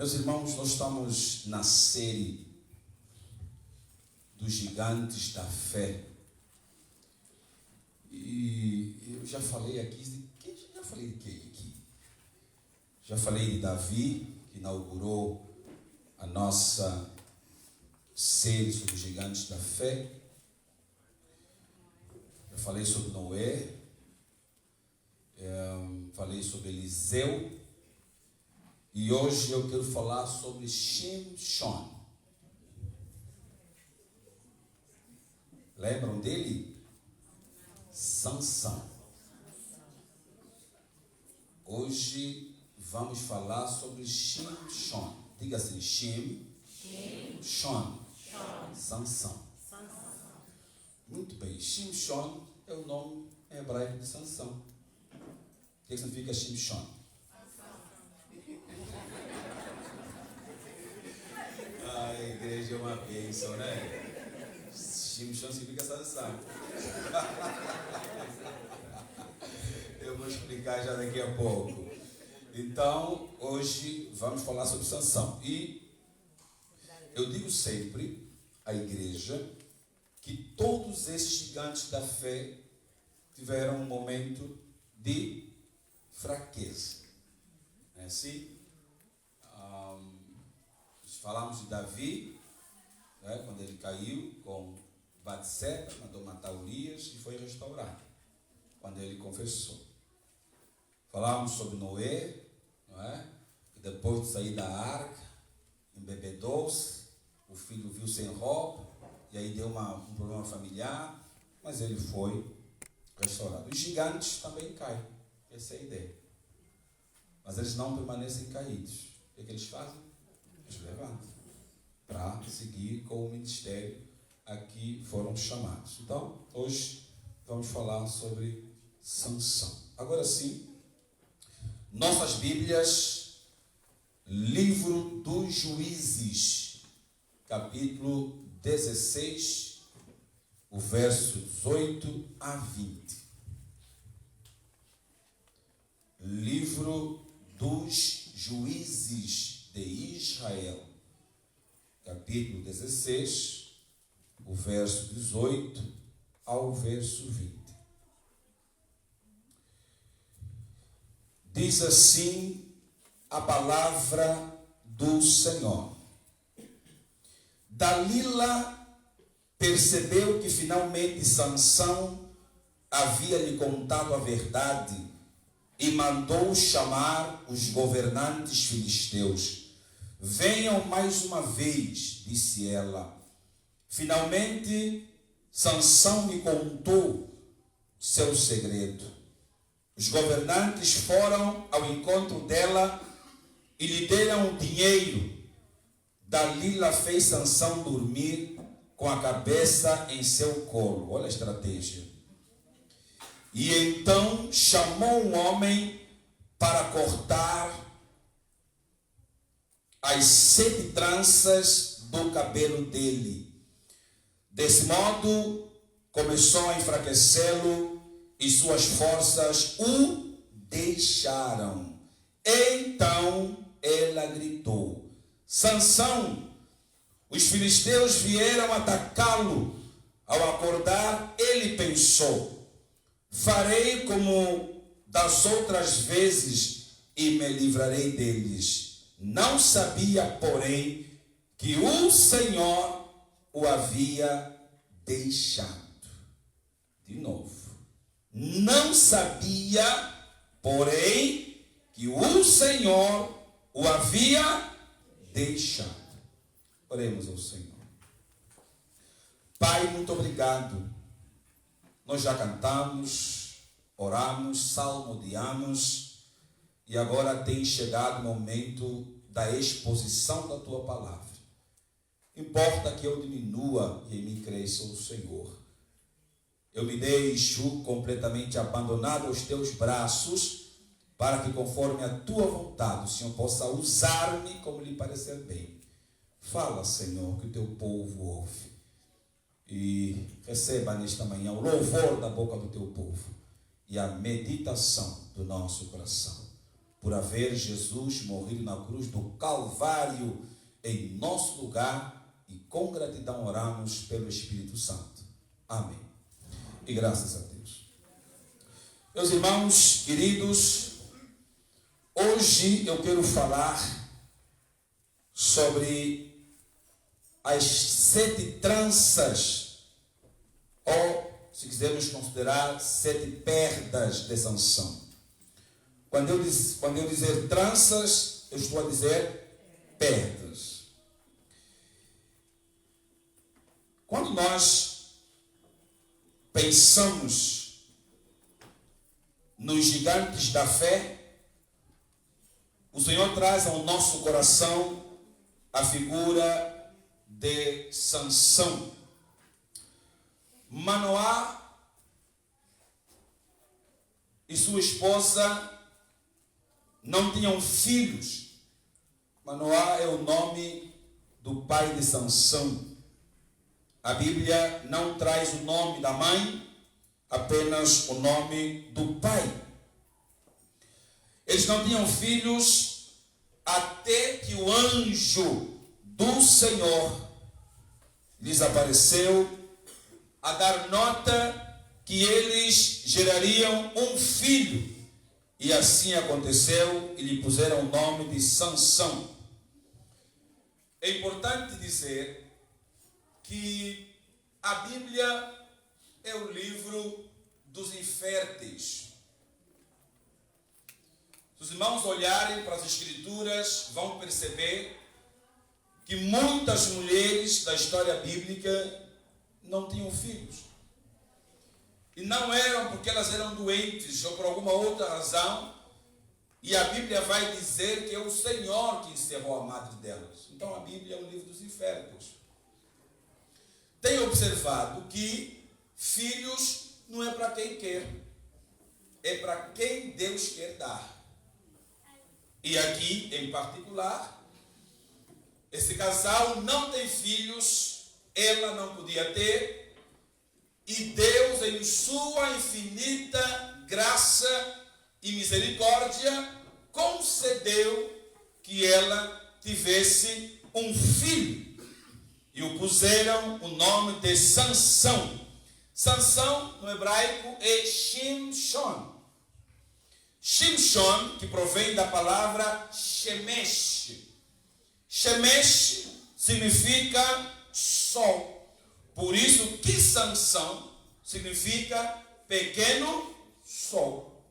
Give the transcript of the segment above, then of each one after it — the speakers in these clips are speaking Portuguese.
Meus irmãos, nós estamos na série dos gigantes da fé. E eu já falei aqui, já falei de quem aqui? Já falei de Davi, que inaugurou a nossa série sobre os gigantes da fé. Eu falei sobre Noé, falei sobre Eliseu. E hoje eu quero falar sobre Shimshon. Lembram dele? Sansão. Hoje vamos falar sobre Shimshon. Diga assim, Shimshon. Sansão. Muito bem, Shimshon é o nome em hebraico de Sansão. O que significa Shimshon? A igreja é uma bênção, né? Shimshon significa Sansão. Eu vou explicar já daqui a pouco. Então, hoje vamos falar sobre Sansão. E eu digo sempre à igreja que todos esses gigantes da fé tiveram um momento de fraqueza. Não é assim? Falamos de Davi, né, quando ele caiu com Batseba, mandou matar Urias e foi restaurado, quando ele confessou. Falamos sobre Noé, não é? Que depois de sair da arca, embebedou-se, o filho viu sem roupa, e aí deu um problema familiar, mas ele foi restaurado. Os gigantes também caem, essa é a ideia. Mas eles não permanecem caídos. O que eles fazem? Eles levantam para seguir com o ministério a que foram chamados. Então, hoje vamos falar sobre Sansão. Agora sim, nossas Bíblias, livro dos Juízes, capítulo 16, o verso 18 a 20. Livro dos Juízes de Israel, capítulo 16, o verso 18 ao verso 20. Diz assim a palavra do Senhor. Dalila percebeu que finalmente Sansão havia lhe contado a verdade e mandou chamar os governantes filisteus. Venham mais uma vez, disse ela. Finalmente, Sansão me contou seu segredo. Os governantes foram ao encontro dela e lhe deram dinheiro. Dalila fez Sansão dormir com a cabeça em seu colo. Olha a estratégia. E então chamou um homem para cortar as 7 tranças do cabelo dele. Desse modo, começou a enfraquecê-lo e suas forças o deixaram. Então ela gritou: Sansão, os filisteus vieram atacá-lo. Ao acordar, ele pensou: farei como das outras vezes e me livrarei deles. Não sabia, porém, que o Senhor o havia deixado. De novo. Não sabia, porém, que o Senhor o havia deixado. Oremos ao Senhor. Pai, muito obrigado. Nós já cantamos, oramos, salmodiamos, e agora tem chegado o momento da exposição da Tua palavra. Importa que eu diminua e em mim cresça o Senhor. Eu me deixo completamente abandonado aos Teus braços, para que conforme a Tua vontade, o Senhor possa usar-me como lhe parecer bem. Fala, Senhor, que o Teu povo ouve. E receba nesta manhã o louvor da boca do Teu povo e a meditação do nosso coração. por haver Jesus morrido na cruz do Calvário em nosso lugar, e com gratidão oramos pelo Espírito Santo. Amém. E graças a Deus. Meus irmãos queridos, hoje eu quero falar sobre as 7 tranças, ou, se quisermos considerar, 7 perdas de Sansão. Quando eu dizer tranças, eu estou a dizer perdas. Quando nós pensamos nos gigantes da fé, o Senhor traz ao nosso coração a figura de Sansão. Manoá e sua esposa não tinham filhos. Manoá é o nome do pai de Sansão. A Bíblia não traz o nome da mãe, apenas o nome do pai. Eles não tinham filhos até que o anjo do Senhor lhes apareceu a dar nota que eles gerariam um filho. E assim aconteceu, e lhe puseram o nome de Sansão. É importante dizer que a Bíblia é o livro dos inférteis. Se os irmãos olharem para as Escrituras, vão perceber que muitas mulheres da história bíblica não tinham filhos. E não eram porque elas eram doentes ou por alguma outra razão. E a Bíblia vai dizer que é o Senhor que encerrou a madre delas. Então a Bíblia é um livro dos inférteis. Tenho observado que filhos não é para quem quer, é para quem Deus quer dar. E aqui, em particular, esse casal não tem filhos, ela não podia ter, e Deus, em sua infinita graça e misericórdia, concedeu que ela tivesse um filho. E o puseram o nome de Sansão. Sansão, no hebraico, é Shimshon. Shimshon, que provém da palavra Shemesh. Shemesh significa sol. Por isso que Sansão significa pequeno sol.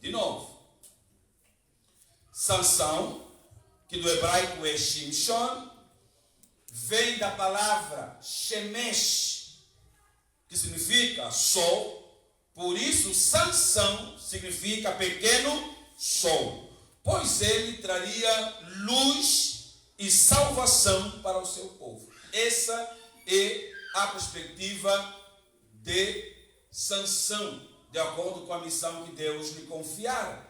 De novo. Sansão, que do hebraico é Shimshon, vem da palavra Shemesh, que significa sol. Por isso, Sansão significa pequeno sol, pois ele traria luz e salvação para o seu povo. Essa é a perspectiva de Sansão, de acordo com a missão que Deus lhe confiara.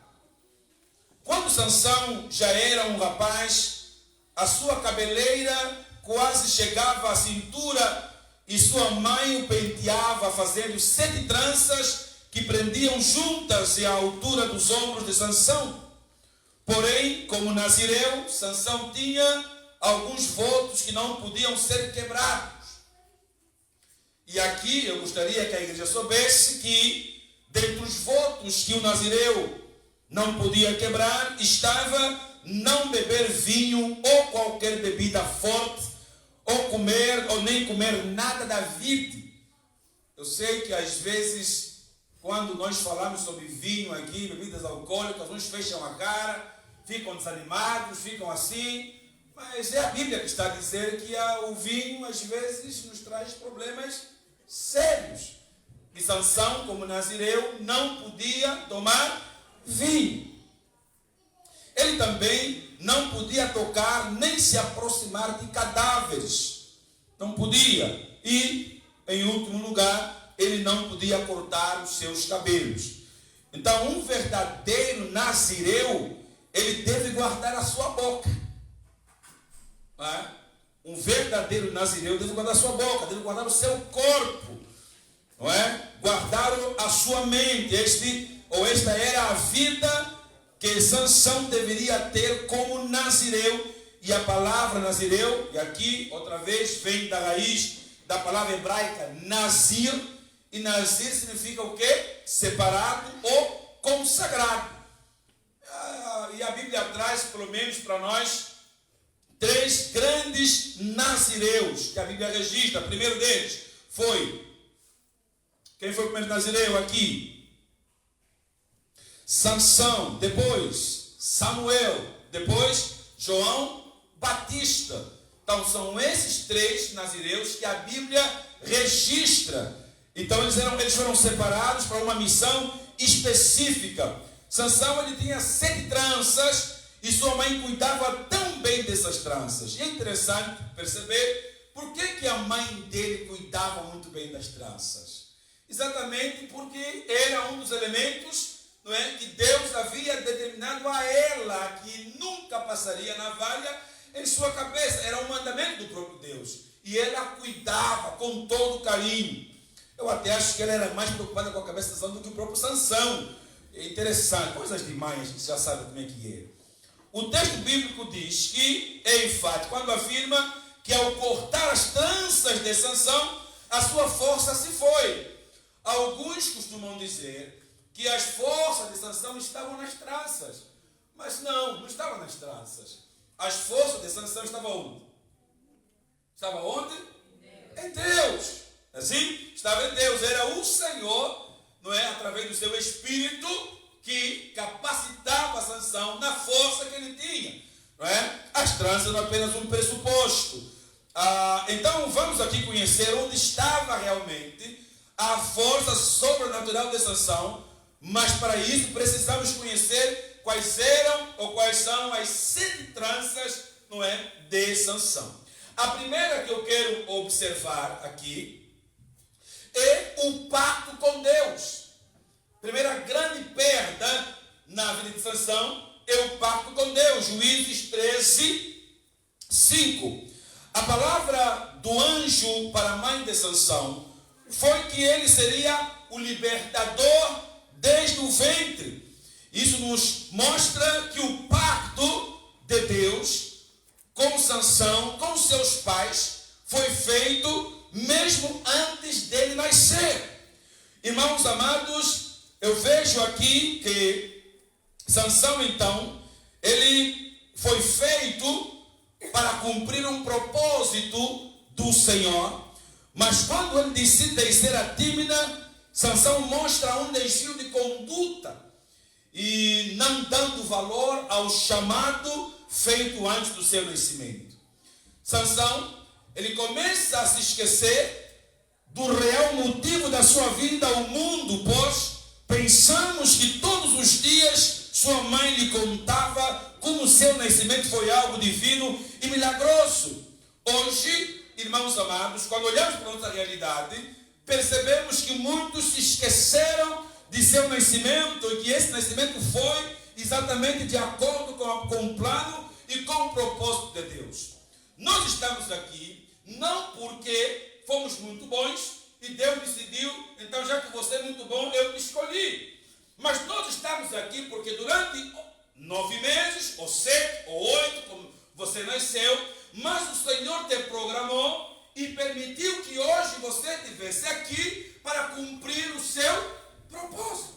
Quando Sansão já era um rapaz, a sua cabeleira quase chegava à cintura e sua mãe o penteava fazendo 7 tranças que prendiam juntas à altura dos ombros de Sansão. Porém, como nazireu, Sansão tinha alguns votos que não podiam ser quebrados. E aqui eu gostaria que a igreja soubesse que dentre os votos que o nazireu não podia quebrar estava não beber vinho ou qualquer bebida forte, ou comer ou nem comer nada da vide. Eu sei que às vezes, quando nós falamos sobre vinho aqui, bebidas alcoólicas, uns fecham a cara, ficam desanimados, ficam assim, mas é a Bíblia que está a dizer que o vinho às vezes nos traz problemas sérios. E Sansão, como nazireu, não podia tomar vinho. Ele também não podia tocar nem se aproximar de cadáveres. Não podia. E, em último lugar, ele não podia cortar os seus cabelos. Então, um verdadeiro nazireu, ele deve guardar a sua boca. Não é? Um verdadeiro nazireu deve guardar a sua boca, deve guardar o seu corpo. Não é? Guardar a sua mente. Esta era a vida que Sansão deveria ter como nazireu. E a palavra nazireu, e aqui outra vez vem da raiz da palavra hebraica nazir, e nazir significa o quê? Separado ou consagrado. E a Bíblia traz, pelo menos para nós, 3 grandes nazireus que a Bíblia registra. O primeiro deles foi, quem foi o primeiro nazireu aqui? Sansão, depois Samuel, depois João Batista. Então são esses 3 nazireus que a Bíblia registra. Então eles foram separados para uma missão específica. Sansão, ele tinha 7 tranças e sua mãe cuidava tão bem dessas tranças. E é interessante perceber por que a mãe dele cuidava muito bem das tranças. Exatamente porque era um dos elementos, não é, que Deus havia determinado a ela, que nunca passaria navalha em sua cabeça. Era um mandamento do próprio Deus. E ela cuidava com todo carinho. Eu até acho que ela era mais preocupada com a cabeça de Sansão do que o próprio Sansão. É interessante, coisas de mãe, a gente já sabe como é que é. O texto bíblico diz que, é enfático, quando afirma que ao cortar as tranças de Sansão, a sua força se foi. Alguns costumam dizer que as forças de Sansão estavam nas tranças. Mas não estavam nas tranças. As forças de Sansão estavam onde? Estava onde? Em Deus. Assim? Estava em Deus. Era o Senhor, não é, através do seu Espírito, que capacitava Sansão na força que ele tinha. Não é? As tranças eram apenas um pressuposto. Então vamos aqui conhecer onde estava realmente a força sobrenatural de Sansão, mas para isso precisamos conhecer quais eram ou quais são as 7 tranças, não é, de Sansão. A primeira que eu quero observar aqui é o pacto com Deus. Primeira grande perda na vida de Sansão é o pacto com Deus. Juízes 13, 5. A palavra do anjo para a mãe de Sansão foi que ele seria o libertador desde o ventre. Isso nos mostra que o pacto de Deus com Sansão, com seus pais, foi feito mesmo antes dele nascer. Irmãos amados, eu vejo aqui que Sansão, então, ele foi feito para cumprir um propósito do Senhor, mas quando ele decide ser a tímida, Sansão mostra um desvio de conduta e não dando valor ao chamado feito antes do seu nascimento. Sansão, ele começa a se esquecer do real motivo da sua vinda ao mundo, pois pensamos que todos os dias sua mãe lhe contava como seu nascimento foi algo divino e milagroso. Hoje, irmãos amados, quando olhamos para a nossa realidade, percebemos que muitos se esqueceram de seu nascimento e que esse nascimento foi exatamente de acordo com o plano e com o propósito de Deus. Nós estamos aqui não porque fomos muito bons e Deus decidiu, então já que você é muito bom, eu te escolhi. Mas nós estamos aqui porque durante 9 meses, ou 7, ou 8, como você nasceu, mas o Senhor te programou e permitiu que hoje você estivesse aqui para cumprir o seu propósito.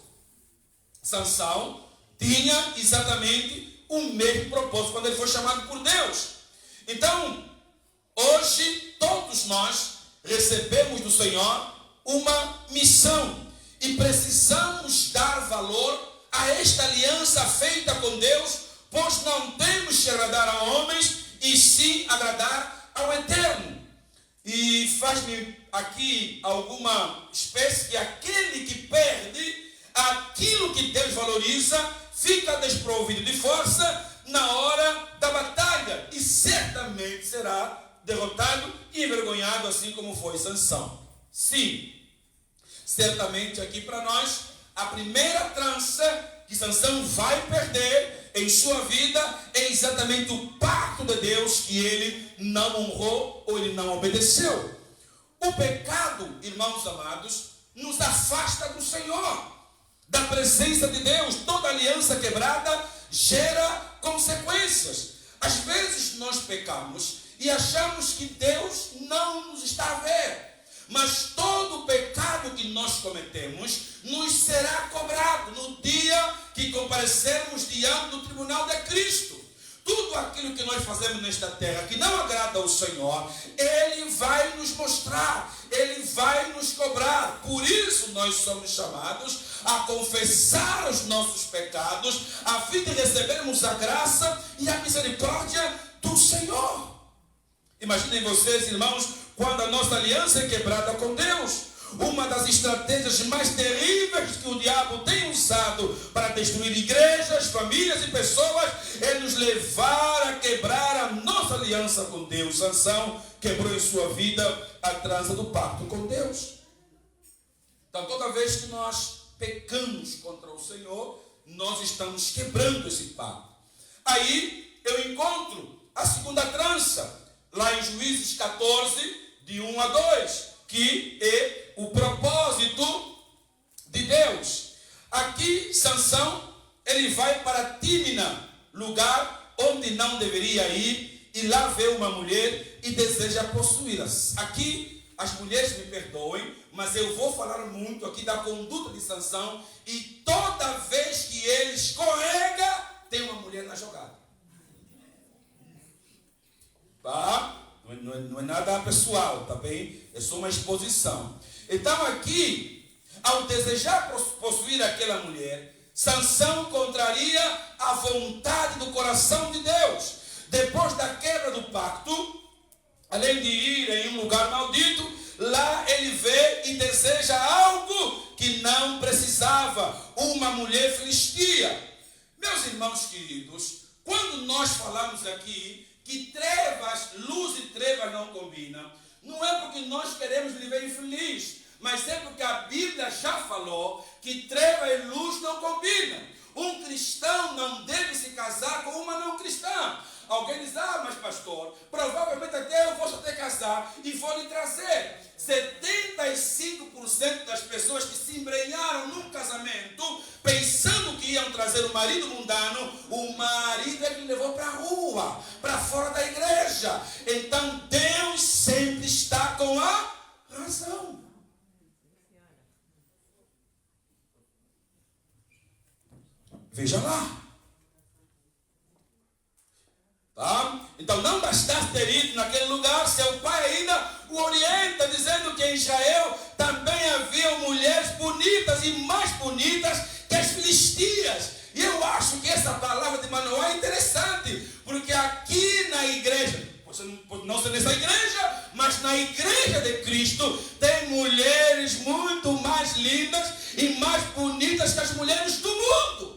Sansão tinha exatamente o mesmo propósito quando ele foi chamado por Deus. Então, hoje todos nós recebemos do Senhor uma missão e precisamos dar valor a esta aliança feita com Deus, pois não temos que agradar a homens e sim agradar ao Eterno. E faz-me aqui alguma espécie que aquele que perde aquilo que Deus valoriza fica desprovido de força na hora da batalha e certamente será derrotado e envergonhado, assim como foi Sansão. Sim, certamente aqui para nós a primeira trança que Sansão vai perder em sua vida é exatamente o pacto de Deus que ele não honrou ou ele não obedeceu. O pecado, irmãos amados, nos afasta do Senhor, da presença de Deus. Toda aliança quebrada gera consequências. Às vezes nós pecamos e achamos que Deus não nos está a ver. Mas todo o pecado que nós cometemos nos será cobrado no dia que comparecermos diante do tribunal de Cristo. Tudo aquilo que nós fazemos nesta terra que não agrada ao Senhor, Ele vai nos mostrar, Ele vai nos cobrar. Por isso nós somos chamados a confessar os nossos pecados, a fim de recebermos a graça e a misericórdia do Senhor. Imaginem vocês, irmãos, quando a nossa aliança é quebrada com Deus. Uma das estratégias mais terríveis que o diabo tem usado para destruir igrejas, famílias e pessoas é nos levar a quebrar a nossa aliança com Deus. Sansão quebrou em sua vida a trança do pacto com Deus. Então, toda vez que nós pecamos contra o Senhor, nós estamos quebrando esse pacto. Aí eu encontro a segunda trança, lá em Juízes 14, de 1 a 2, que é o propósito de Deus. Aqui, Sansão, ele vai para Tímina, lugar onde não deveria ir, e lá vê uma mulher e deseja possuí-la. Aqui, as mulheres me perdoem, mas eu vou falar muito aqui da conduta de Sansão, e toda vez que ele escorrega, tem uma mulher na jogada. Tá? Não é nada pessoal, tá bem? É só uma exposição. Então aqui, ao desejar possuir aquela mulher, Sansão contraria a vontade do coração de Deus. Depois da quebra do pacto, além de ir em um lugar maldito, lá ele vê e deseja algo que não precisava, uma mulher filistia. Meus irmãos queridos, quando nós falamos aqui que trevas, luz e trevas não combinam, não é porque nós queremos viver infeliz, mas é porque a Bíblia já falou que treva e luz não combinam. Um cristão não deve se casar com uma não cristã. Alguém diz, mas pastor, provavelmente até eu vou até casar e vou lhe trazer. 75% das pessoas que se embrenharam num casamento, pensando que iam trazer o marido mundano, o marido é que levou para a rua, para fora da igreja. Então Deus sempre está com a razão. Veja lá. Tá? Então não bastasse ter ido naquele lugar, seu pai ainda o orienta, dizendo que em Israel também havia mulheres bonitas e mais bonitas que as filistias. E eu acho que essa palavra de Manoá é interessante, porque aqui na igreja, pode não ser nessa igreja, mas na igreja de Cristo, tem mulheres muito mais lindas e mais bonitas que as mulheres do mundo.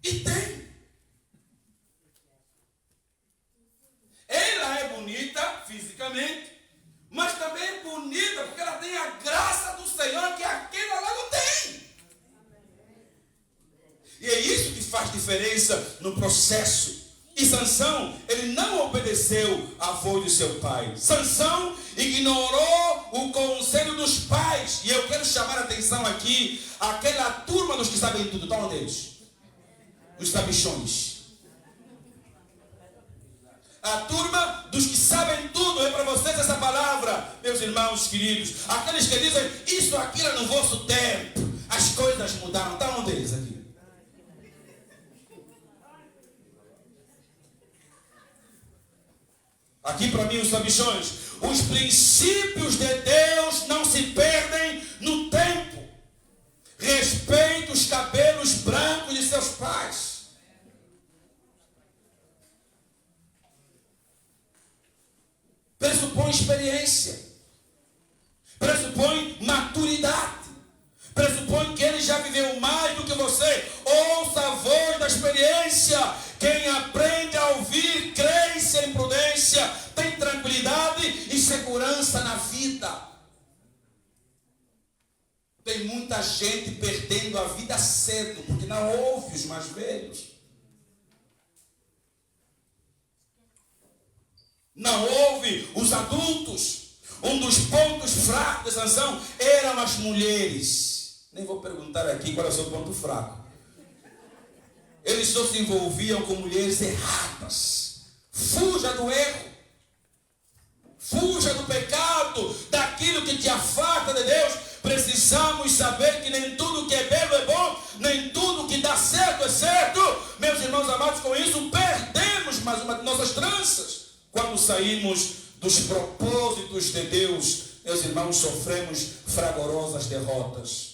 E tem. Ela é bonita fisicamente, mas também é bonita porque ela tem a graça do Senhor que aquela lá não tem. E é isso que faz diferença no processo. E Sansão, ele não obedeceu à voz de seu pai. Sansão ignorou o conselho dos pais. E eu quero chamar a atenção aqui, aquela turma dos que sabem tudo. Tá onde eles? Os sabichões. A turma dos que sabem tudo. É para vocês essa palavra, meus irmãos queridos. Aqueles que dizem, isso aqui era no vosso tempo, as coisas mudaram. Está onde eles aqui? Aqui para mim os sabichões. Os princípios de Deus não se perdem no tempo. Respeite os cabelos brancos de seus pais. Pressupõe experiência. Pressupõe maturidade. Pressupõe que ele já viveu mais do que você. Ouça a voz da experiência. Quem aprende a ouvir, cresce em prudência, tem tranquilidade e segurança na vida. Tem muita gente perdendo a vida cedo, porque não ouve os mais velhos. Não houve os adultos. Um dos pontos fracos de Sansão eram as mulheres. Nem vou perguntar aqui qual é o seu ponto fraco. Eles só se envolviam com mulheres erradas. Fuja do erro. Fuja do pecado, daquilo que te afasta de Deus. Precisamos saber que nem tudo que é belo é bom, nem tudo que dá certo é certo. Meus irmãos amados, com isso perdemos mais uma de nossas tranças. Quando saímos dos propósitos de Deus, meus irmãos, sofremos fragorosas derrotas.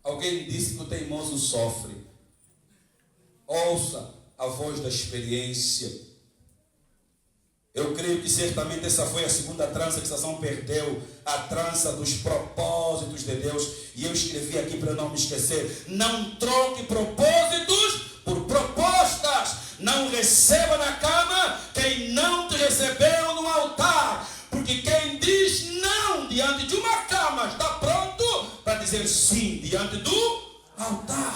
Alguém disse que o teimoso sofre. Ouça a voz da experiência. Eu creio que certamente essa foi a segunda trança que Sansão perdeu, a trança dos propósitos de Deus. E eu escrevi aqui para não me esquecer: não troque propósitos por propostas. Não receba na cama quem não te recebeu no altar. Porque quem diz não diante de uma cama está pronto para dizer sim diante do altar.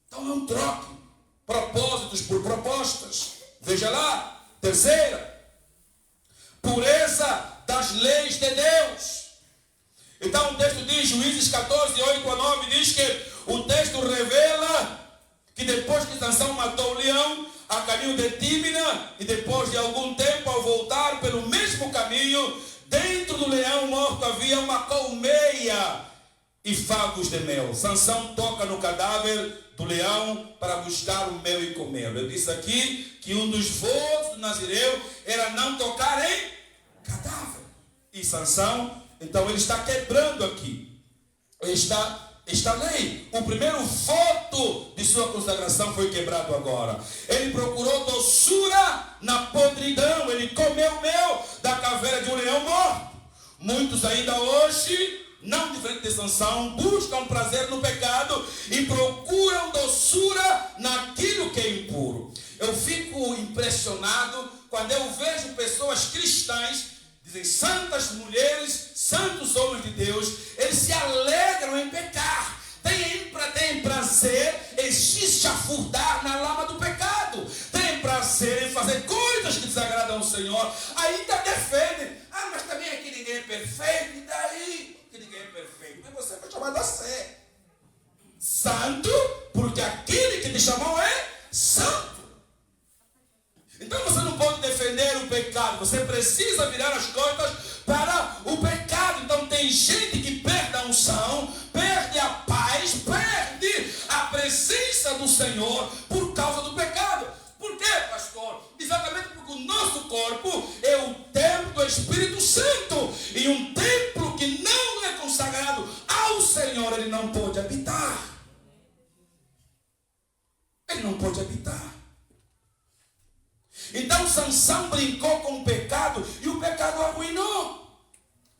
Então não troque propósitos por propostas. Veja lá, terceira, pureza das leis de Deus. Então o texto diz, Juízes 14, 8 a 9, diz que o texto revela que depois que Sansão matou o leão, a caminho de Tímina, e depois de algum tempo, ao voltar pelo mesmo caminho, dentro do leão morto havia uma colmeia e favos de mel. Sansão toca no cadáver do leão para buscar o mel e comê-lo. Eu disse aqui que um dos votos do Nazireu era não tocar em cadáver. E Sansão, então ele está quebrando aqui esta lei. O primeiro voto de sua consagração foi quebrado agora. Ele procurou doçura na podridão. Ele comeu mel da caveira de um leão morto. Muitos ainda hoje, não diferente de Sansão, buscam prazer no pecado e procuram doçura naquilo que é impuro. Eu fico impressionado quando eu vejo pessoas cristãs, dizem santas mulheres, santos homens de Deus, eles se alegram em pecar, têm prazer em se chafurdar na lama do pecado, têm prazer em fazer coisas que desagradam ao Senhor, ainda defendem, mas também aqui ninguém é perfeito, e daí? Que ninguém é perfeito, mas você foi chamado a ser santo, porque aquele que te chamou é santo. Então você não pode defender o pecado, você precisa virar as costas para o pecado. Então tem gente que perde a unção, perde a paz, perde a presença do Senhor por causa do pecado. Por quê, pastor? Exatamente porque o nosso corpo é o templo do Espírito Santo, e um templo que não é consagrado ao Senhor, ele não pode habitar. Ele não pode habitar. Então Sansão brincou com o pecado e o pecado arruinou.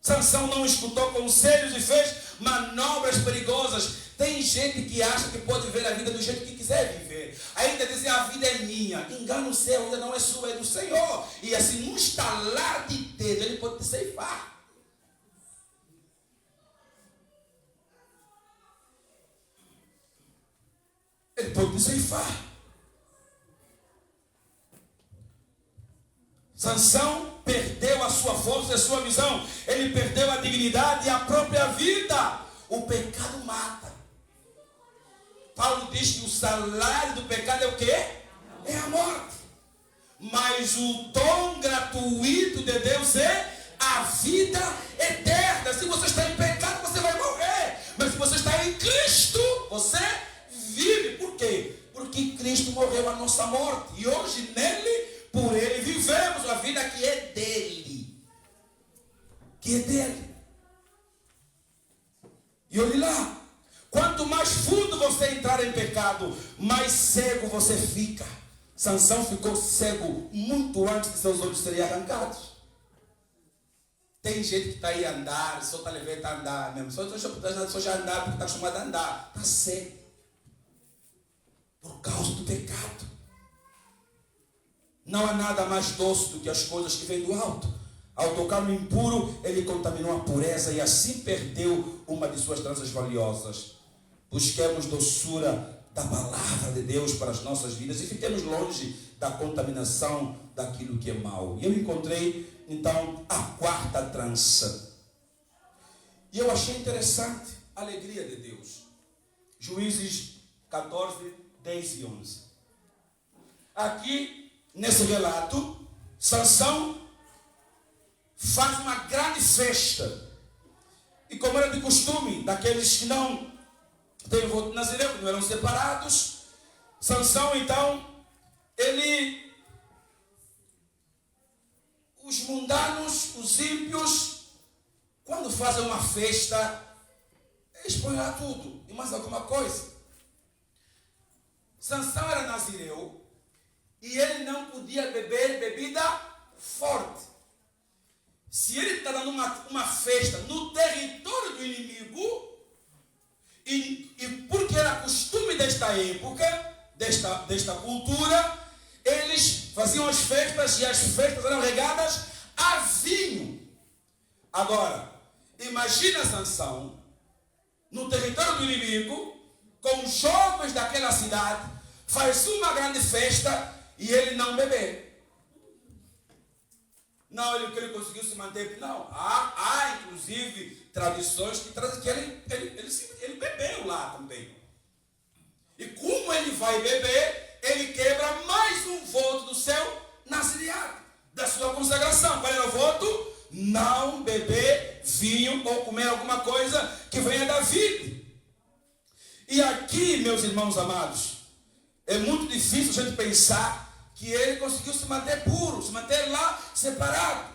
Sansão não escutou conselhos e fez manobras perigosas. Tem gente que acha que pode ver a vida do jeito que quiser viver. Ainda dizem, a vida é minha. Engano seu, ainda não é sua, é do Senhor. E assim, num estalar de dedo, ele pode te ceifar. Ele pode te ceifar. Sansão perdeu a sua força e a sua visão. Ele perdeu a dignidade e a própria vida. O pecado mata. Paulo diz que o salário do pecado é o quê? É a morte. Mas o dom gratuito de Deus é a vida eterna. Se você está em pecado, você vai morrer. Mas se você está em Cristo, você vive. Por quê? Porque Cristo morreu a nossa morte. E hoje nele, por ele, vivemos a vida que é dele. Que é dele. E olhe lá. Quanto mais fundo você entrar em pecado, mais cego você fica. Sansão ficou cego muito antes de seus olhos serem arrancados. Tem gente que está aí a andar, só está levando a andar mesmo. Só já andar porque está acostumado a andar. Está cego. Por causa do pecado. Não há nada mais doce do que as coisas que vêm do alto. Ao tocar no impuro, ele contaminou a pureza e assim perdeu uma de suas tranças valiosas. Busquemos doçura da palavra de Deus para as nossas vidas e fiquemos longe da contaminação daquilo que é mal. E eu encontrei, então, a quarta trança. E eu achei interessante a alegria de Deus. Juízes 14, 10 e 11. Aqui, nesse relato, Sansão faz uma grande festa. E como era de costume, daqueles que não têm voto nazireu, que não eram separados, Sansão, então, os mundanos, os ímpios, quando fazem uma festa, eles põem lá tudo e mais alguma coisa. Sansão era nazireu e ele não podia beber bebida forte. Se ele está dando uma festa no território do inimigo, e porque era costume desta época, desta cultura, eles faziam as festas e as festas eram regadas a vinho. Agora, imagina Sansão no território do inimigo, com os jovens daquela cidade, faz uma grande festa e ele não beber. Não, ele conseguiu se manter. Não, há inclusive tradições que trazem que ele bebeu lá também. E como ele vai beber, ele quebra mais um voto do seu nazireado, da sua consagração. Qual era o voto? Não beber vinho ou comer alguma coisa que venha da vida. E aqui, meus irmãos amados, é muito difícil a gente pensar que ele conseguiu se manter puro, se manter lá separado.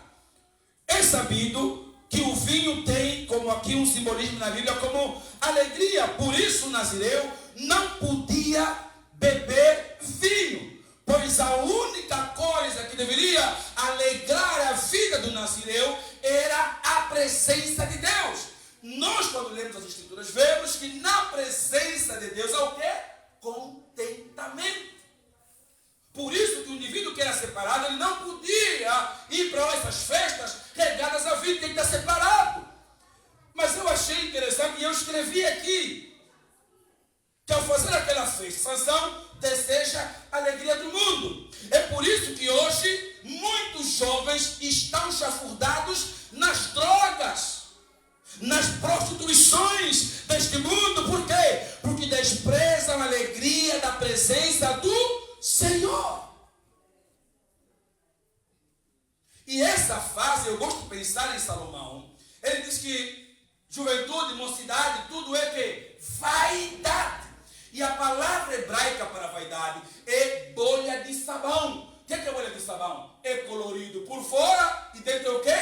É sabido que o vinho tem, como aqui um simbolismo na Bíblia, como alegria. Por isso o nazireu não podia beber vinho, pois a única coisa que deveria alegrar a vida do nazireu era a presença de Deus. Nós, quando lemos as Escrituras, vemos que na presença de Deus há o quê? Contentamento. Por isso que o indivíduo que era separado, ele não podia ir para essas festas regadas à vida, tem que estar separado. Mas eu achei interessante e eu escrevi aqui que ao fazer aquela festa, Sansão deseja a alegria do mundo. É por isso que hoje muitos jovens estão chafurdados nas drogas, nas prostituições deste mundo. Por quê? Porque desprezam a alegria da presença do Senhor. E essa fase, eu gosto de pensar em Salomão. Ele diz que juventude, mocidade, tudo é que vaidade. E a palavra hebraica para vaidade é bolha de sabão. O que é bolha de sabão? É colorido por fora e dentro é o quê?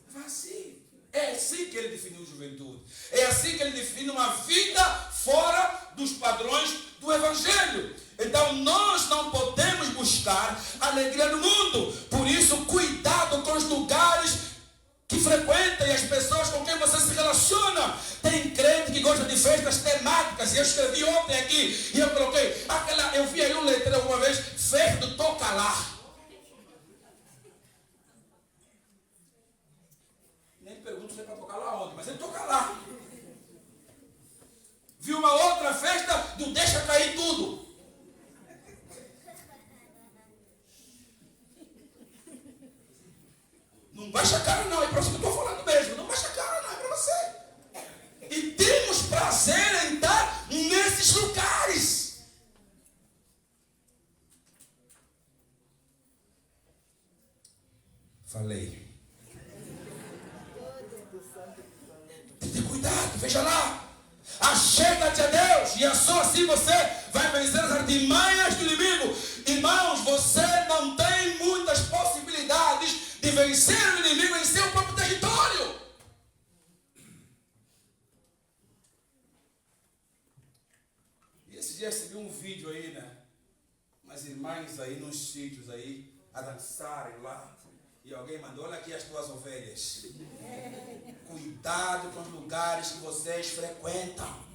Vazio. É assim que ele definiu juventude. É assim que ele define uma vida fora dos padrões do Evangelho. Então nós não podemos buscar a alegria do mundo. Por isso, cuidado com os lugares que frequenta e as pessoas com quem você se relaciona. Tem crente que gosta de festas temáticas. E eu escrevi ontem aqui e eu coloquei eu vi aí um letreiro alguma vez, festa do toca lá. Nem pergunto se é para tocar lá onde, mas ele toca lá. Vi uma outra festa do deixa cair tudo. Não baixa a cara não, é para você que eu estou falando mesmo. Não baixa a cara não, é para você. E temos prazer em estar nesses lugares. Falei. Tem que ter cuidado, veja lá. Achega-te a Deus e só assim você vai vencer as artimanhas do inimigo. Irmãos, você não tem muitas possibilidades de vencer o inimigo em seu próprio território. E esse dia recebi um vídeo aí, né? Umas irmãs aí nos sítios aí a dançarem lá. E alguém mandou, olha aqui as tuas ovelhas. Cuidado com os lugares que vocês frequentam.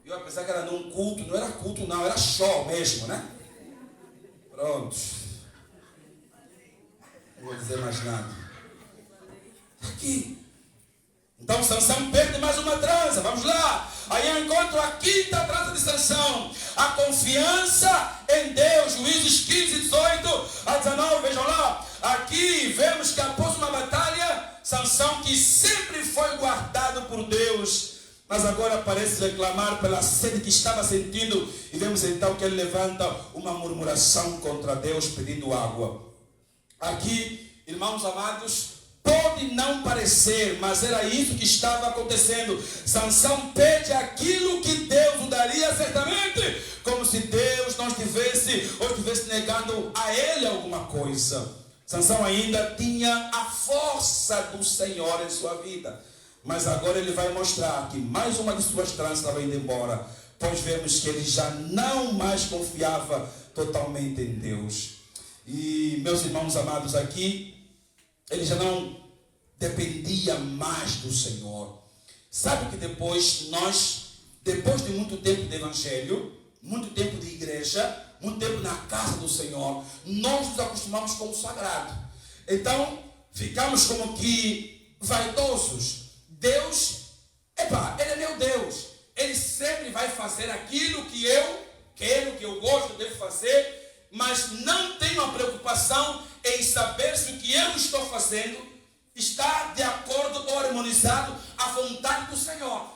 Eu apesar que era num culto, não era culto não, era show mesmo, né? Pronto. Não vou dizer mais nada. Aqui, Então Sansão perde mais uma trança. Vamos lá. Aí eu encontro a quinta trança de Sansão. A confiança em Deus. Juízes 15, 18 a 19. Vejam lá. Aqui vemos que após uma batalha, Sansão, que sempre foi guardado por Deus, mas agora parece reclamar pela sede que estava sentindo. E vemos então que ele levanta uma murmuração contra Deus pedindo água. Aqui, irmãos amados, pode não parecer, mas era isso que estava acontecendo. Sansão pede aquilo que Deus o daria certamente, como se Deus não estivesse ou estivesse negando a ele alguma coisa. Sansão ainda tinha a força do Senhor em sua vida, mas agora ele vai mostrar que mais uma de suas tranças estava indo embora, pois vemos que ele já não mais confiava totalmente em Deus. E meus irmãos amados, aqui ele já não dependia mais do Senhor. Sabe que depois de muito tempo de evangelho, muito tempo de igreja, muito tempo na casa do Senhor, nós nos acostumamos com o sagrado. Então ficamos como que vaidosos. Deus, ele é meu Deus. Ele sempre vai fazer aquilo que eu quero, que eu gosto de fazer, mas não tenho a preocupação em saber se o que eu estou fazendo está de acordo ou harmonizado à vontade do Senhor.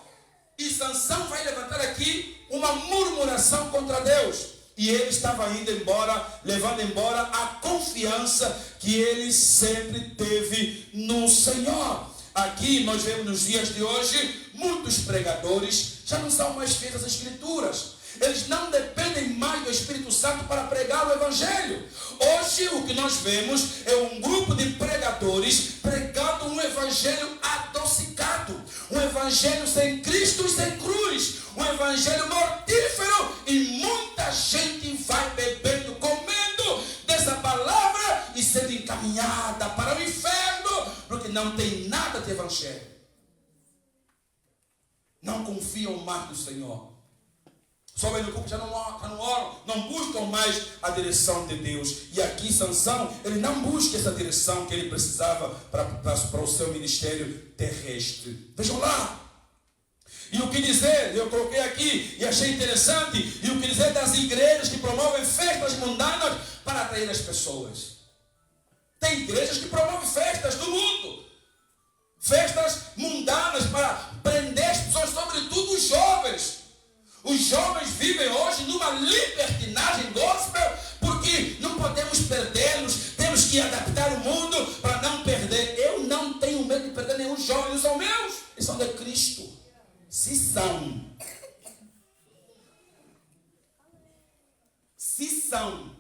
E Sansão vai levantar aqui uma murmuração contra Deus. E ele estava indo embora, levando embora a confiança que ele sempre teve no Senhor. Aqui nós vemos nos dias de hoje, muitos pregadores já não são mais fiéis às Escrituras. Eles não dependem mais do Espírito Santo para pregar o Evangelho. Hoje o que nós vemos é um grupo de pregadores pregando um Evangelho adocicado. Um Evangelho sem Cristo e sem cruz. Um Evangelho mortífero. E muita gente vai bebendo, comendo dessa palavra e sendo encaminhada para o inferno, porque não tem nada de Evangelho. Não confiam mais no Senhor. Sobem no púlpito, já não oram, não buscam mais a direção de Deus. E aqui Sansão, ele não busca essa direção que ele precisava para o seu ministério terrestre. Vejam lá. E o que dizer, eu coloquei aqui e achei interessante, e o que dizer das igrejas que promovem festas mundanas para atrair as pessoas. Tem igrejas que promovem festas do mundo. Festas mundanas para prender as pessoas, sobretudo os jovens. Os jovens vivem hoje numa libertinagem gospel, porque não podemos perdê-los, temos que adaptar o mundo para não perder. Eu não tenho medo de perder nenhum jovem, eles são meus, eles são de Cristo. Se são. Se são.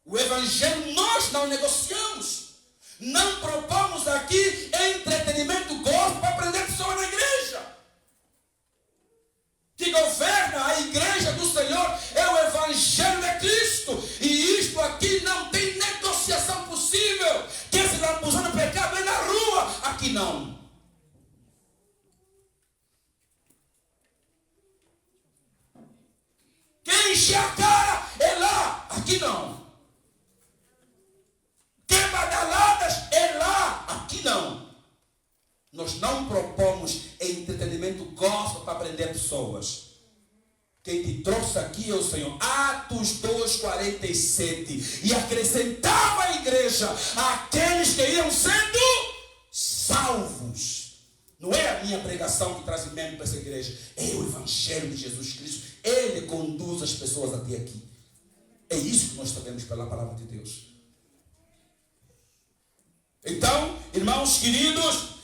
O Evangelho nós não negociamos. Não propomos aqui entretenimento gospel para prender pessoas na igreja. Que governa a igreja do Senhor é o Evangelho de Cristo. E isto aqui não tem negociação possível. Quer se lambuzando pecado é na rua. Aqui não. Quem enche a cara é lá. Aqui não. Quem badaladas é lá. Aqui não. Nós não propomos entretenimento gospel para prender pessoas. Quem te trouxe aqui é o Senhor. Atos 2:47. E acrescentava a igreja aqueles que iam sendo salvos. Não é a minha pregação que traz membro para essa igreja. É o Evangelho de Jesus Cristo. Ele conduz as pessoas até aqui. É isso que nós sabemos pela palavra de Deus. Então, irmãos queridos,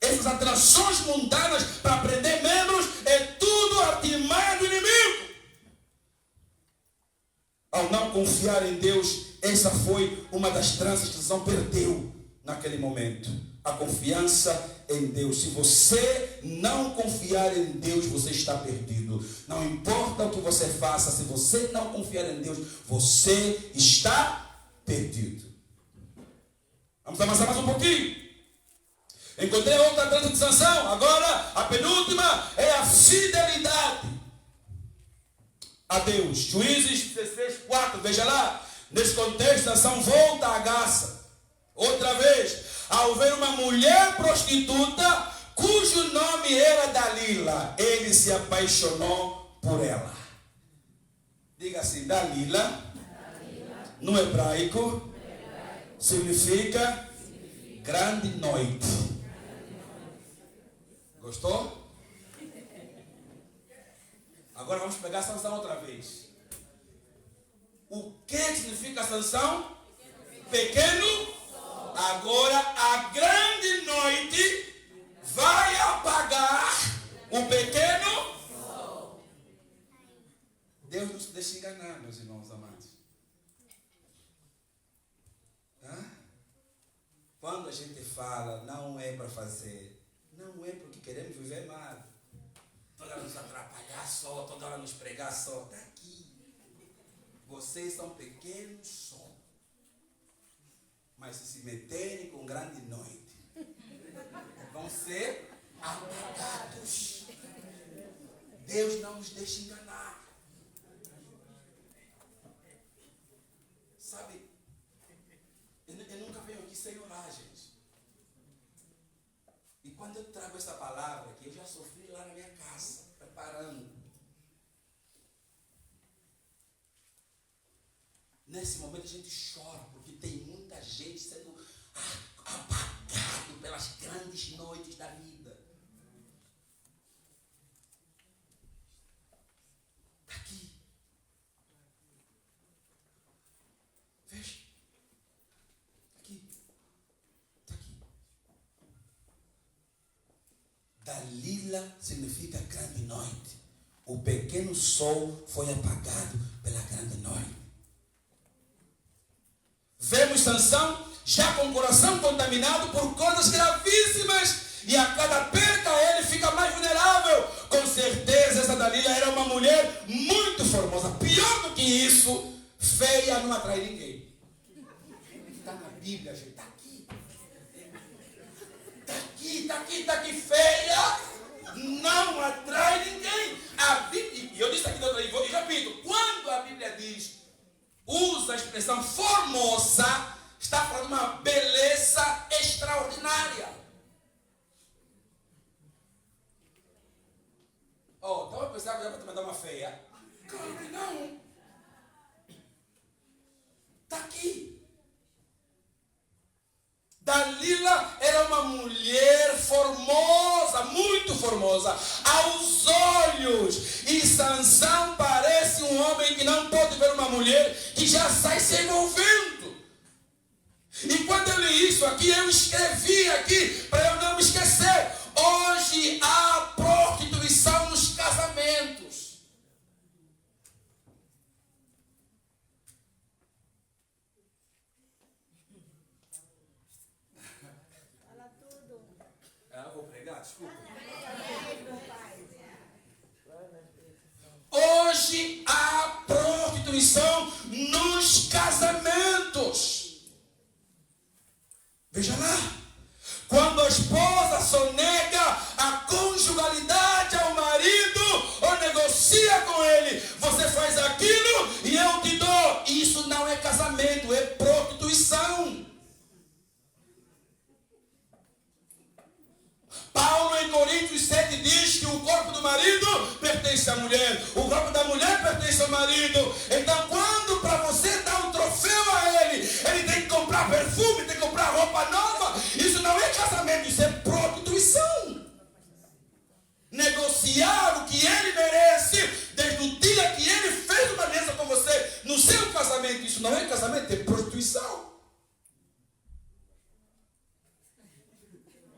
essas atrações mundanas para aprender menos é tudo artimanha do inimigo. Ao não confiar em Deus, essa foi uma das tranças que Sansão perdeu naquele momento. A confiança em Deus. Se você não confiar em Deus, você está perdido. Não importa o que você faça, se você não confiar em Deus, você está perdido. Vamos avançar mais um pouquinho. Encontrei outra trança de Sansão. Agora, a penúltima é a fidelidade a Deus. Juízes 16:4. Veja lá. Nesse contexto, Sansão volta a Gaza. Outra vez, ao ver uma mulher prostituta, cujo nome era Dalila, ele se apaixonou por ela. Diga assim, Dalila, no hebraico, significa grande noite. Gostou? Agora vamos pegar Sansão outra vez. O que significa Sansão? Pequeno. Agora a grande noite vai apagar o pequeno. Deus não se deixa enganar, meus irmãos amados. Quando a gente fala, não é para fazer, não é porque queremos viver mal. Toda hora nos atrapalhar só, toda hora nos pregar só. Está aqui. Vocês são pequenos só. Mas se meterem com grande noite, vão ser apagados. Deus não nos deixa enganar. Sabe, eu nunca venho aqui sem orar, gente. E quando eu trago essa palavra aqui, eu já sofri lá na minha casa, preparando. Nesse momento a gente chora, porque tem muita gente sendo apagado pelas grandes noites da vida. Está aqui. Veja. Aqui. Está aqui. Dalila significa grande noite. O pequeno sol foi apagado pela grande noite. Vemos Sansão já com o coração contaminado por coisas gravíssimas, e a cada perca ele fica mais vulnerável. Com certeza essa Dalila era uma mulher muito formosa. Pior do que isso, feia, não atrai ninguém. Está na Bíblia, gente. Está aqui. Está aqui, está aqui, está aqui. Feia não atrai ninguém. A Bíblia, e eu disse aqui outra vez, e repito, quando a Bíblia diz, usa a expressão formosa, está falando de uma beleza extraordinária. Oh, então eu pensava que eu ia mandar uma feia. Claro que não. Está aqui. Dalila era uma mulher formosa, muito formosa, aos olhos. E Sansão parece um homem que não pode ver uma mulher que já sai se envolvendo. E quando eu li isso aqui, eu escrevi aqui para eu não me esquecer. Hoje há prostituição nos casamentos. Vou pregar, desculpa. Hoje há prostituição nos casamentos. Veja lá. Quando a esposa sonega a conjugalidade ao marido ou negocia com ele, você faz aquilo e eu te dou. Isso não é casamento, é prostituição. Paulo em Coríntios 7 diz que o corpo do marido pertence à mulher, o corpo da mulher pertence ao marido. Então quando para você dar um troféu a ele, ele tem que comprar perfume, tem que comprar roupa nova, isso não é casamento, isso é prostituição. Negociar o que ele merece desde o dia que ele fez uma aliança com você no seu casamento, isso não é casamento, é prostituição.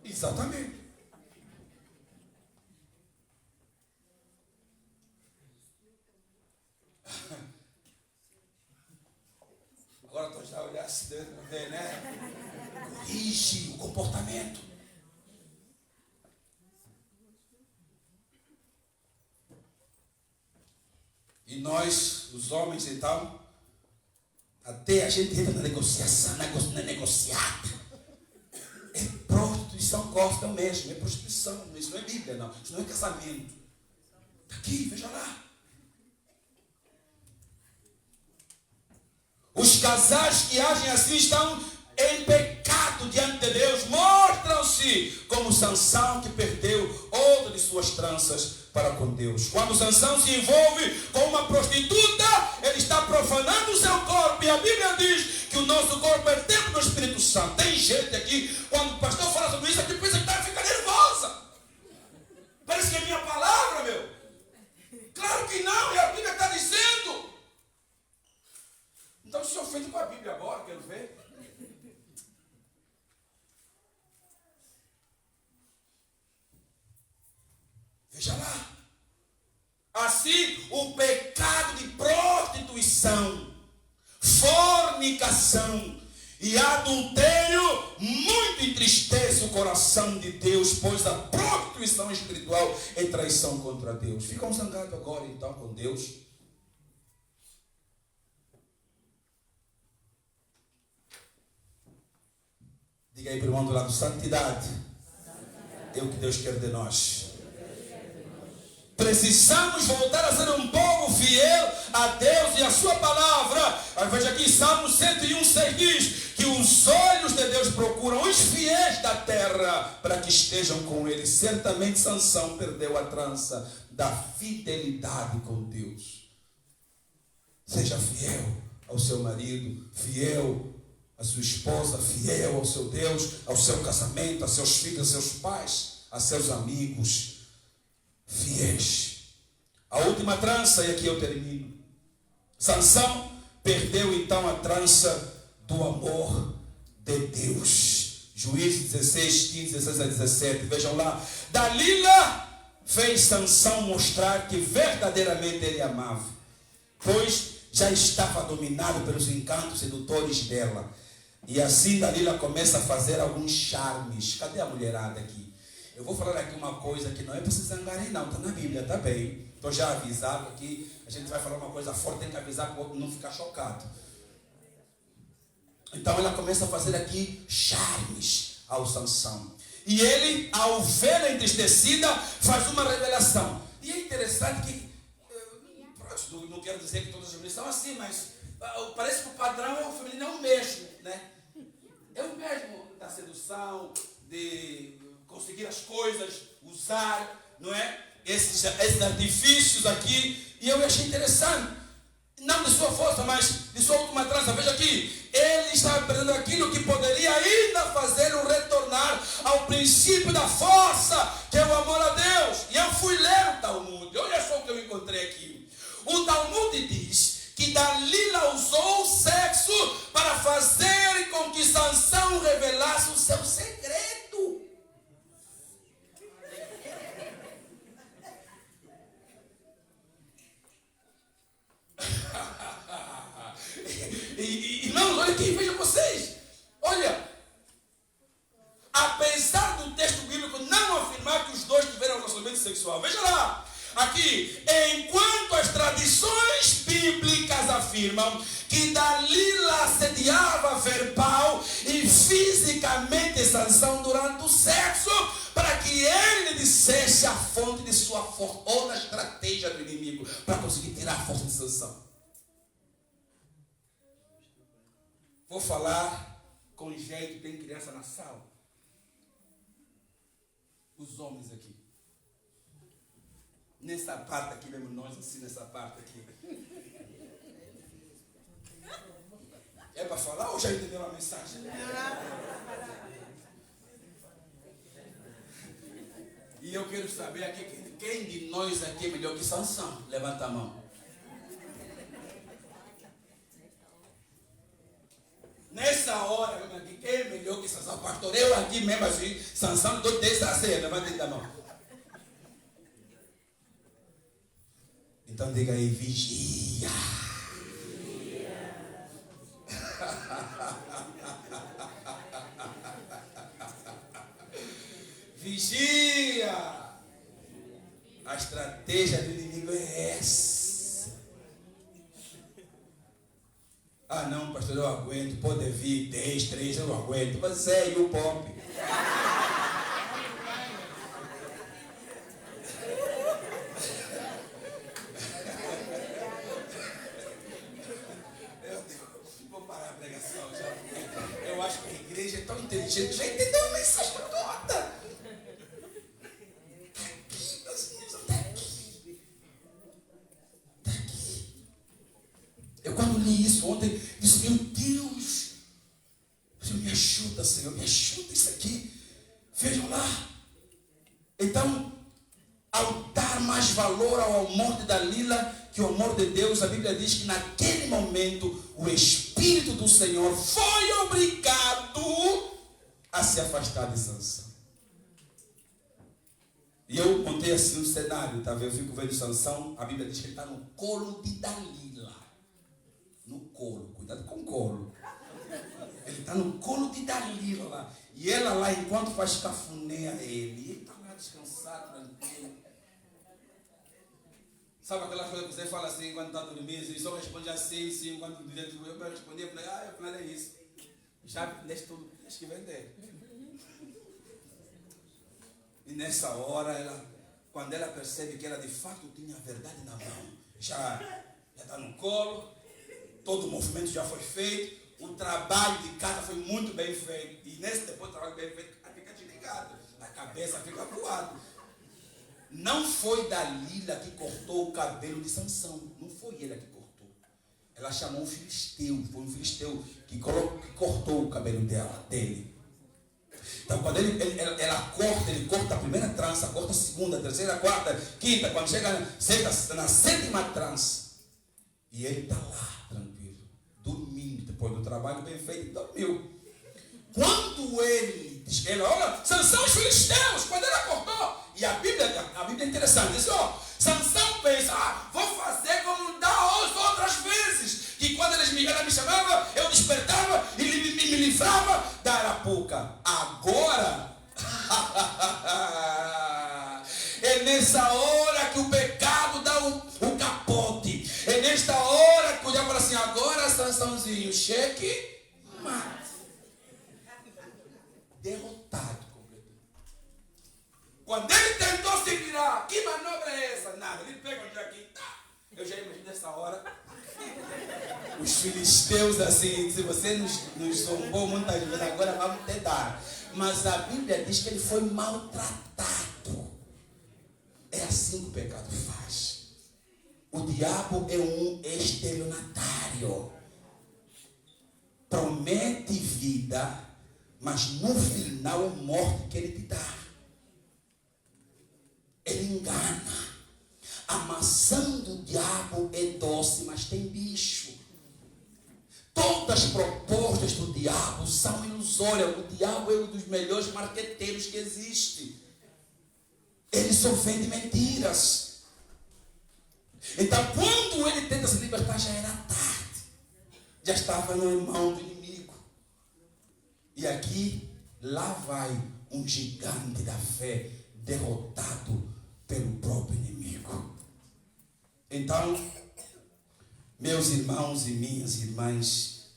Exatamente. Agora estou já olhando assim, ver, né? Corrige o comportamento. E nós, os homens, então, até a gente entra na negociação, na negociata. É prostituição gospel mesmo, é prostituição. Isso não é Bíblia, não. Isso não é casamento. Está aqui, veja lá. Os casais que agem assim estão em pecado diante de Deus. Mostram-se como Sansão, que perdeu outra de suas tranças para com Deus. Quando Sansão se envolve com uma prostituta, ele está profanando o seu corpo. E a Bíblia diz que o nosso corpo é templo do Espírito Santo. Tem gente aqui, quando o pastor fala sobre isso, aqui pensa que fica nervosa. Parece que é minha palavra, meu. Claro que não, e a Bíblia está dizendo. Então se ofende com a Bíblia agora, quero ver. Veja lá. Assim, o pecado de prostituição, fornicação e adultério muito entristece o coração de Deus, pois a prostituição espiritual é traição contra Deus. Ficam zangados agora então com Deus. Diga aí para o irmão do lado, santidade é o que Deus quer de nós. Precisamos voltar a ser um povo fiel a Deus e a sua palavra. Veja aqui, Salmo 101:6 diz que os olhos de Deus procuram os fiéis da terra para que estejam com ele. Certamente Sansão perdeu a trança da fidelidade com Deus. Seja fiel ao seu marido, fiel à sua esposa, fiel ao seu Deus, ao seu casamento, a seus filhos, a seus pais, a seus amigos. Fiéis. A última trança, e aqui eu termino. Sansão perdeu então a trança do amor de Deus. Juízes 16, 15, 16 a 17. Vejam lá. Dalila fez Sansão mostrar que verdadeiramente ele amava, pois já estava dominado pelos encantos sedutores dela. E assim Dalila começa a fazer alguns charmes. Cadê a mulherada aqui? Eu vou falar aqui uma coisa que não é para se zangarem não, está na Bíblia, está bem. Estou já avisado aqui, a gente vai falar uma coisa forte, tem que avisar para o outro não ficar chocado. Então ela começa a fazer aqui charmes ao Sansão. E ele, ao vê-la entristecida, faz uma revelação. E é interessante que, não quero dizer que todas as mulheres são assim, mas parece que o padrão feminino é o mesmo, né? É o mesmo da sedução, de conseguir as coisas, usar, não é? Esses artifícios aqui. E eu achei interessante. Não de sua força, mas de sua última trança. Veja aqui. Ele estava perdendo aquilo que poderia ainda fazê-lo retornar ao princípio da força, que é o amor a Deus. E eu fui ler o Talmud. Olha só o que eu encontrei aqui. O Talmud diz que Dalila usou o sexo para fazer com que Sansão revelasse o seu segredo. Irmãos, olha aqui, vejam vocês. Olha, apesar do texto bíblico não afirmar que os dois tiveram relacionamento sexual, veja lá, aqui, enquanto as tradições bíblicas afirmam que Dalila assediava verbal e fisicamente Sansão durante o sexo, para que ele lhe dissesse a fonte de sua força, ou na estratégia do inimigo, para conseguir tirar a força de Sansão. Vou falar com jeito, tem criança na sala. Os homens aqui. Nessa parte aqui, mesmo nós assim, nessa parte aqui. É para falar ou já entendeu a mensagem? E eu quero saber aqui, quem de nós aqui é melhor que Sansão? Levanta a mão. Nessa hora, quem é melhor que Sansão? Pastor, eu aqui mesmo assim, Sansão, estou desde a ceia, levanta a mão. Então diga aí, vigia. Vigia. A estratégia do inimigo é essa. Ah não, pastor, eu aguento, pode vir 10, 3, eu não aguento. Mas é, e o pop? Eu vou parar gente já entendeu a mensagem toda. Está aqui, meus irmãos, está aqui. Está aqui. Eu quando li isso ontem, disse, meu Deus, Senhor, me ajuda, Senhor, me ajuda isso aqui. Vejam lá. Então, ao dar mais valor ao amor de Dalila que o amor de Deus, a Bíblia diz que naquele momento o Espírito do Senhor foi obrigado a se afastar de Sansão. E eu montei assim um cenário, tá vendo? Eu fico vendo Sansão, a Bíblia diz que ele está no colo de Dalila. No colo, cuidado com o colo. Ele está no colo de Dalila lá. E ela lá, enquanto faz cafuné a ele está lá descansado, tranquilo. Sabe aquela coisa que você fala assim quando está dormindo e só responde assim, sim, quando eu respondi, eu falei, é isso. Já neste tudo, tens que vender. E nessa hora, quando ela percebe que ela de fato tinha a verdade na mão, já está no colo, todo o movimento já foi feito, o trabalho de casa foi muito bem feito. E nesse depois do trabalho bem feito, fica desligado, a cabeça fica voada. Não foi Dalila que cortou o cabelo de Sansão. Não foi ele que cortou. Ela chamou um filisteu. Foi um filisteu que cortou o cabelo dele. Então, quando ela corta, ele corta a primeira trança, corta a segunda, a terceira, a quarta, a quinta. Quando chega na sétima trança. E ele está lá, tranquilo, dormindo. Depois do trabalho bem feito, dormiu. Quando ele diz, olha, Sansão os filisteus, quando ela cortou. E a Bíblia é interessante, diz, Sansão pensa, vou fazer como da outras vezes, que quando ela me chamava, eu despertava e me livrava da arapuca. Agora, é nessa hora que o pecado dá o capote. É nesta hora que o diabo fala assim, agora Sansãozinho, cheque, mate. Derrotado. Quando ele tentou se virar, que manobra é essa? Nada, ele pega onde aqui, tá. Eu já imagino nessa hora. Os filisteus assim, se você nos zombou muitas vezes, agora vamos te dar. Mas a Bíblia diz que ele foi maltratado. É assim que o pecado faz. O diabo é um estelionatário. Promete vida, mas no final é morte que ele te dá. Ele engana. A maçã do diabo é doce, mas tem bicho. Todas as propostas do diabo são ilusórias. O diabo é um dos melhores marqueteiros que existe. Ele só vende mentiras. Então, quando ele tenta se libertar, já era tarde. Já estava na mão do inimigo. E aqui, lá vai um gigante da fé derrotado pelo próprio inimigo. Então, meus irmãos e minhas irmãs,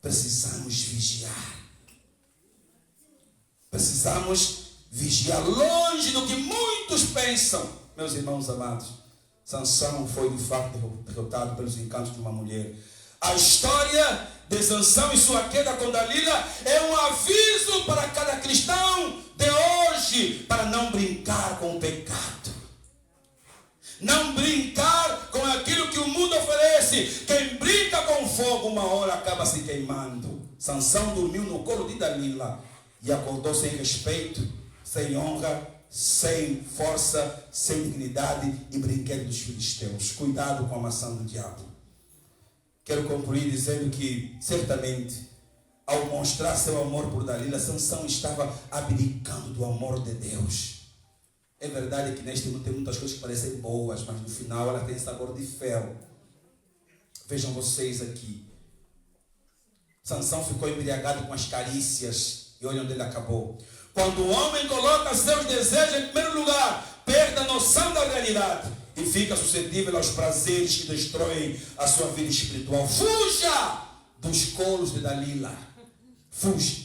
precisamos vigiar. Precisamos vigiar longe do que muitos pensam. Meus irmãos amados, Sansão foi de fato derrotado pelos encantos de uma mulher. A história de Sansão e sua queda com Dalila é um aviso para cada cristão de hoje, para não brincar com o pecado. Não brincar com aquilo que o mundo oferece. Quem brinca com fogo, uma hora acaba se queimando. Sansão dormiu no colo de Dalila e acordou sem respeito, sem honra, sem força, sem dignidade e brinquedo dos filisteus. Cuidado com a maçã do diabo. Quero concluir dizendo que, certamente, ao mostrar seu amor por Dalila, Sansão estava abdicando do amor de Deus. É verdade que neste mundo tem muitas coisas que parecem boas, mas no final ela tem sabor de fel. Vejam vocês aqui. Sansão ficou embriagado com as carícias e olha onde ele acabou. Quando o homem coloca seus desejos em primeiro lugar, perde a noção da realidade e fica suscetível aos prazeres que destroem a sua vida espiritual. Fuja dos colos de Dalila. Fuja.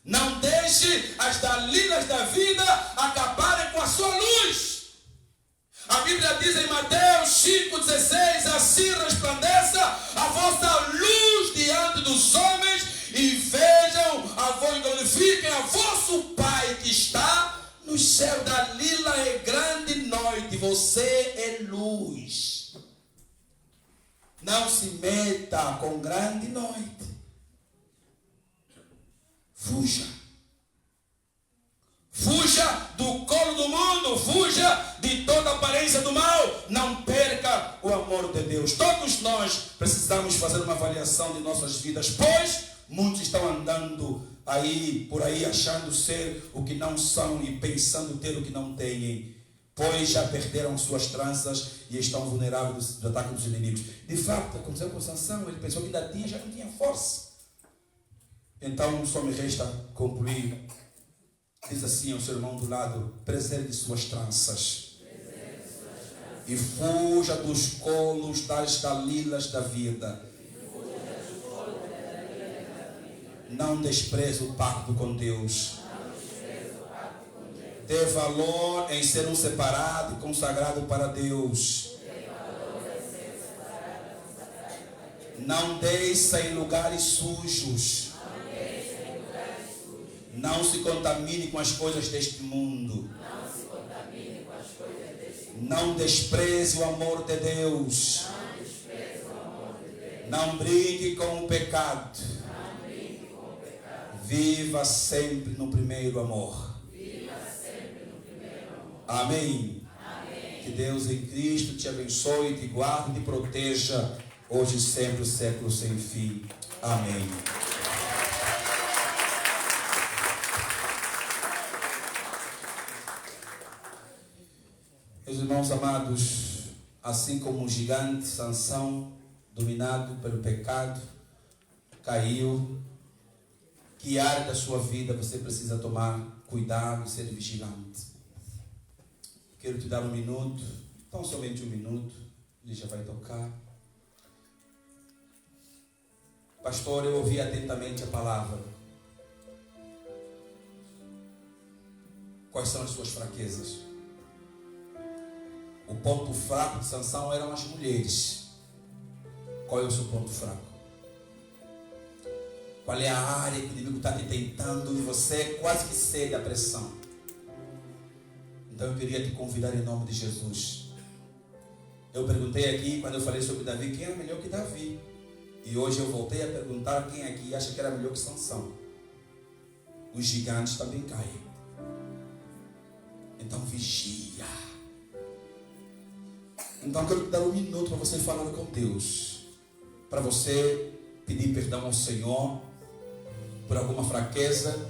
Não deixe as Dalilas da vida acabarem com a sua luz. A Bíblia diz em Mateus 5,16, assim resplandeça a vossa luz diante dos homens e vejam a vossa glorificação céu da lila é grande noite, você é luz. Não se meta com grande noite. Fuja. Fuja do colo do mundo, fuja de toda aparência do mal. Não perca o amor de Deus. Todos nós precisamos fazer uma avaliação de nossas vidas, pois muitos estão andando por aí achando ser o que não são e pensando ter o que não têm, pois já perderam suas tranças e estão vulneráveis do ataque dos inimigos. De fato, aconteceu com Sansão, ele pensou que ainda tinha, já não tinha força. Então só me resta concluir. Diz assim ao seu irmão do lado: preserve suas tranças e fuja dos colos das dalilas da vida. Não despreze o pacto com Deus. Dê valor em ser um separado e consagrado para Deus. Não desça em lugares sujos. Não se contamine com as coisas deste mundo. Não despreze o amor de Deus. Não brinque com o pecado. Viva sempre no primeiro amor. Amém. Que Deus em Cristo te abençoe, te guarde e te proteja hoje e sempre, século sem fim. Amém. Meus irmãos amados, assim como o gigante Sansão, dominado pelo pecado, caiu, que área da sua vida você precisa tomar cuidado e ser vigilante? Quero te dar um minuto, tão somente um minuto, ele já vai tocar. Pastor, eu ouvi atentamente a palavra. Quais são as suas fraquezas? O ponto fraco de Sansão eram as mulheres. Qual é o seu ponto fraco? Qual é a área que o inimigo está te tentando e você quase que cede à pressão? Então eu queria te convidar em nome de Jesus. Eu perguntei aqui, quando eu falei sobre Davi, quem era melhor que Davi? E hoje eu voltei a perguntar quem aqui acha que era melhor que Sansão. Os gigantes também caem. Então vigia. Então eu quero te dar um minuto para você falar com Deus. Para você pedir perdão ao Senhor por alguma fraqueza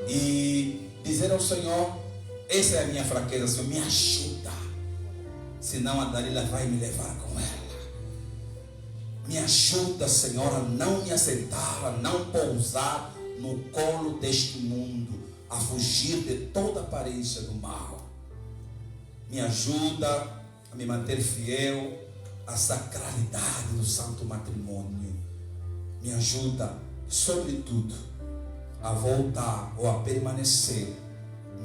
e dizer ao Senhor: essa é a minha fraqueza, Senhor, me ajuda, senão a Dalila vai me levar com ela. Me ajuda, Senhor, a não me assentar, a não pousar no colo deste mundo, a fugir de toda aparência do mal. Me ajuda a me manter fiel à sacralidade do santo matrimônio. Me ajuda, sobretudo, a voltar ou a permanecer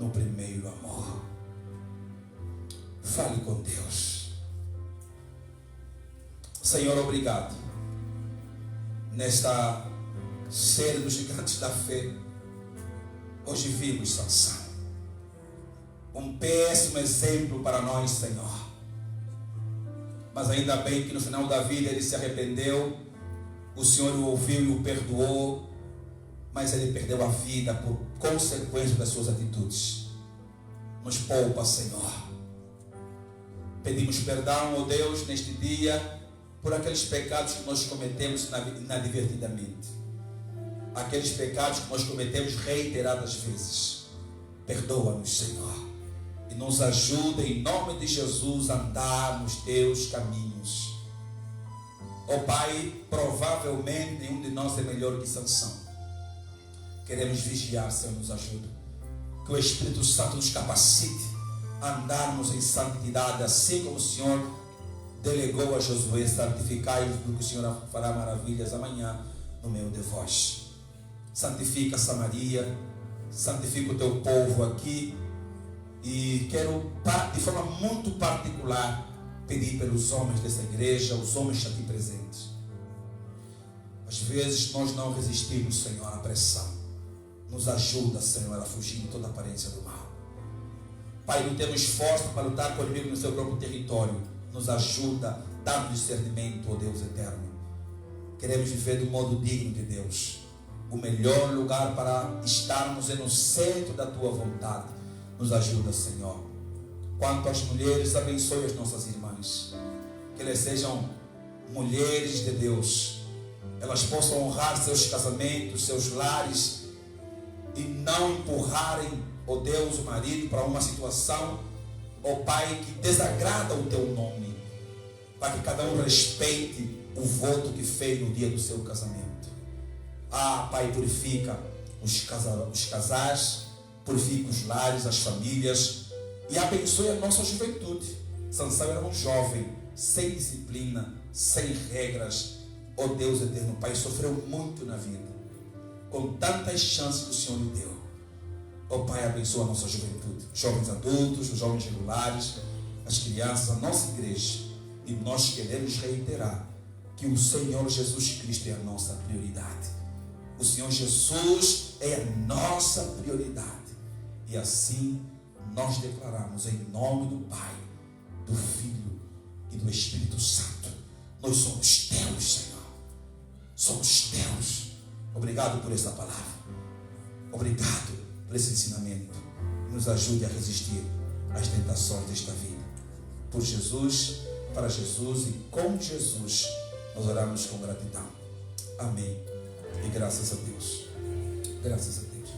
no primeiro amor. Fale com Deus. Senhor, obrigado. Nesta série dos gigantes da fé, hoje vimos Sansão, um péssimo exemplo para nós, Senhor. Mas ainda bem que no final da vida ele se arrependeu, o Senhor o ouviu e o perdoou, mas ele perdeu a vida por consequência das suas atitudes. Nos poupa, Senhor. Pedimos perdão, ó Deus, neste dia, por aqueles pecados que nós cometemos inadvertidamente. Aqueles pecados que nós cometemos reiteradas vezes. Perdoa-nos, Senhor. E nos ajuda, em nome de Jesus, a andar nos teus caminhos. Ó Pai, provavelmente nenhum de nós é melhor que Sansão. Queremos vigiar, Senhor, nos ajuda. Que o Espírito Santo nos capacite a andarmos em santidade, assim como o Senhor delegou a Josué: santificai-vos, porque o Senhor fará maravilhas amanhã no meio de vós. Santifica Samaria, santifica o teu povo aqui. E quero, de forma muito particular, pedir pelos homens dessa igreja, os homens aqui presentes. Às vezes nós não resistimos, Senhor, à pressão. Nos ajuda, Senhor, a fugir de toda aparência do mal. Pai, não temos força para lutar com o inimigo no seu próprio território. Nos ajuda, dá-nos discernimento, ó Deus eterno. Queremos viver do modo digno de Deus. O melhor lugar para estarmos é no centro da Tua vontade. Nos ajuda, Senhor. Quanto às mulheres, abençoe as nossas irmãs. Que elas sejam mulheres de Deus. Elas possam honrar seus casamentos, seus lares, e não empurrarem, ó Deus, o marido para uma situação, ó Pai, que desagrada o Teu nome. Para que cada um respeite o voto que fez no dia do seu casamento. Pai, purifica os casais, purifica os lares, as famílias, e abençoe a nossa juventude. Sansão era um jovem, sem disciplina, sem regras. Ó Deus eterno, Pai, sofreu muito na vida, com tantas chances que o Senhor lhe deu. Ó Pai, abençoa a nossa juventude, jovens adultos, os jovens regulares, as crianças, a nossa igreja. E nós queremos reiterar que o Senhor Jesus Cristo é a nossa prioridade. O Senhor Jesus é a nossa prioridade. E assim nós declaramos em nome do Pai, do Filho e do Espírito Santo. Nós somos teus, Senhor. Somos teus. Obrigado por esta palavra. Obrigado por esse ensinamento. Nos ajude a resistir às tentações desta vida. Por Jesus, para Jesus e com Jesus, nós oramos com gratidão. Amém. E graças a Deus. Graças a Deus.